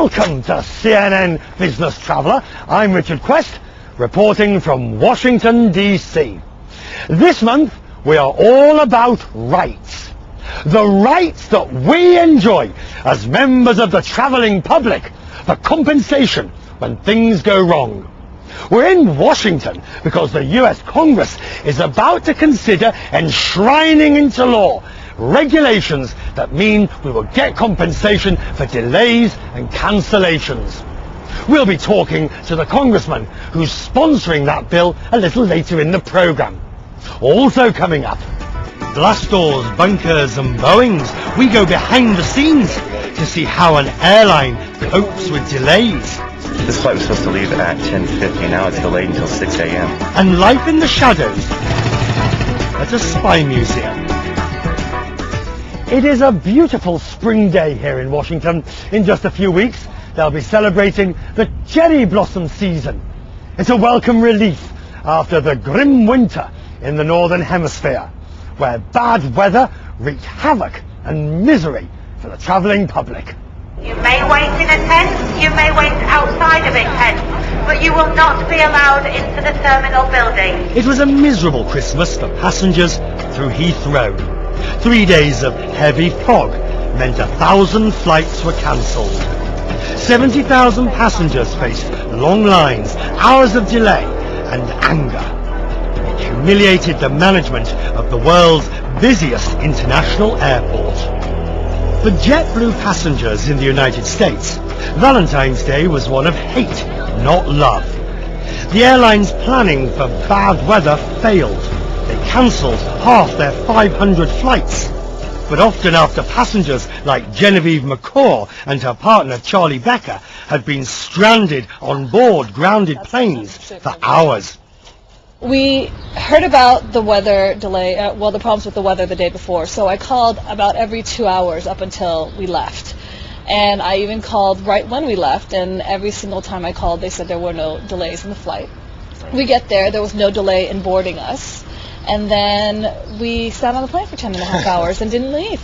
Welcome to CNN Business Traveller. I'm Richard Quest, reporting from Washington, D.C. This month, we are all about rights. The rights that we enjoy as members of the travelling public for compensation when things go wrong. We're in Washington because the US Congress is about to consider enshrining into law regulations that mean we will get compensation for delays and cancellations. We'll be talking to the congressman who's sponsoring that bill a little later in the programme. Also coming up, glass doors, bunkers and Boeings. We go behind the scenes to see how an airline copes with delays. This flight was supposed to leave at 10:50. Now it's delayed until 6 a.m. And life in the shadows at a spy museum. It is a beautiful spring day here in Washington. In just a few weeks, they'll be celebrating the cherry blossom season. It's a welcome relief after the grim winter in the Northern Hemisphere, where bad weather wreaked havoc and misery for the travelling public. You may wait in a tent, you may wait outside of a tent, but you will not be allowed into the terminal building. It was a miserable Christmas for passengers through Heathrow. 3 days of heavy fog meant 1,000 flights were cancelled. 70,000 passengers faced long lines, hours of delay and anger. It humiliated the management of the world's busiest international airport. For JetBlue passengers in the United States, Valentine's Day was one of hate, not love. The airline's planning for bad weather failed. They cancelled half their 500 flights. But often after passengers like Genevieve McCaw and her partner Charlie Becker had been stranded on board grounded planes for hours. We heard about the weather delay, the problems with the weather the day before, so I called about every 2 hours up until we left. And I even called right when we left, and every single time I called, they said there were no delays in the flight. We get there was no delay in boarding us, and then we sat on the plane for 10.5 hours and didn't leave.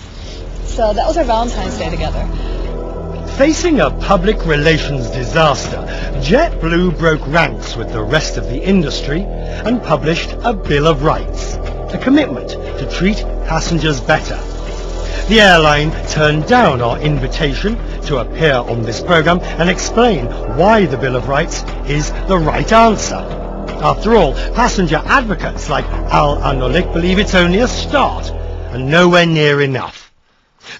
So that was our Valentine's Day together. Facing a public relations disaster, JetBlue broke ranks with the rest of the industry and published a Bill of Rights, a commitment to treat passengers better. The airline turned down our invitation to appear on this program and explain why the Bill of Rights is the right answer. After all, passenger advocates like Al Anolik believe it's only a start and nowhere near enough.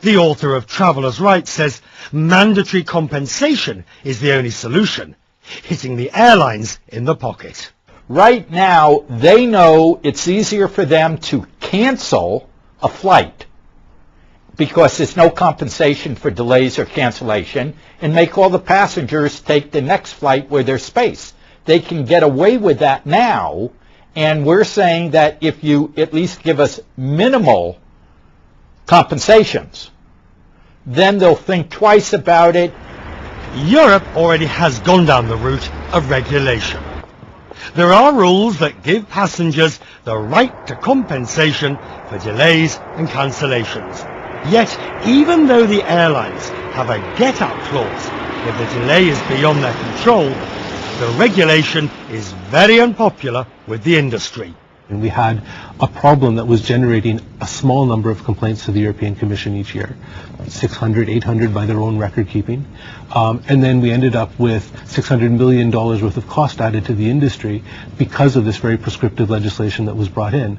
The author of Traveller's Rights says mandatory compensation is the only solution, hitting the airlines in the pocket. Right now, they know it's easier for them to cancel a flight because there's no compensation for delays or cancellation, and make all the passengers take the next flight where there's space. They can get away with that now, and we're saying that if you at least give us minimal compensations, then they'll think twice about it. Europe already has gone down the route of regulation. There are rules that give passengers the right to compensation for delays and cancellations. Yet, even though the airlines have a get-out clause if the delay is beyond their control, the regulation is very unpopular with the industry. And we had a problem that was generating a small number of complaints to the European Commission each year, 600, 800 by their own record keeping. And then we ended up with $600 million worth of cost added to the industry because of this very prescriptive legislation that was brought in.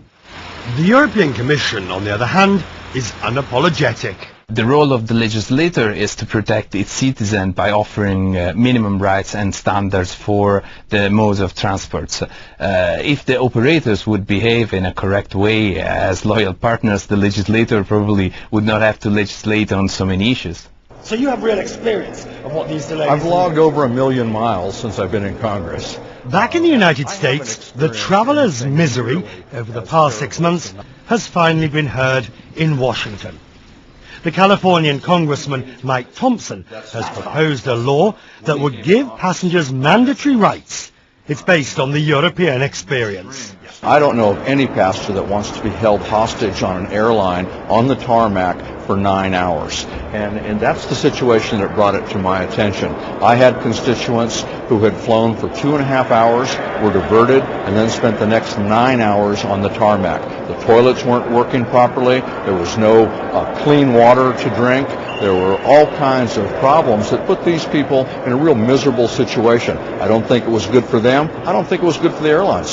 The European Commission, on the other hand, is unapologetic. The role of the legislator is to protect its citizen by offering minimum rights and standards for the modes of transport. If the operators would behave in a correct way as loyal partners, the legislator probably would not have to legislate on so many issues. So you have real experience of what these delays I've logged over 1 million miles since I've been in Congress. Back in the United States, the traveller's misery over the past 6 months has finally been heard in Washington. The Californian Congressman Mike Thompson has proposed a law that would give passengers mandatory rights. It's based on the European experience. I don't know of any passenger that wants to be held hostage on an airline on the tarmac for 9 hours. And that's the situation that brought it to my attention. I had constituents who had flown for 2.5 hours, were diverted, and then spent the next 9 hours on the tarmac. The toilets weren't working properly. There was no clean water to drink. There were all kinds of problems that put these people in a real miserable situation. I don't think it was good for them. I don't think it was good for the airlines.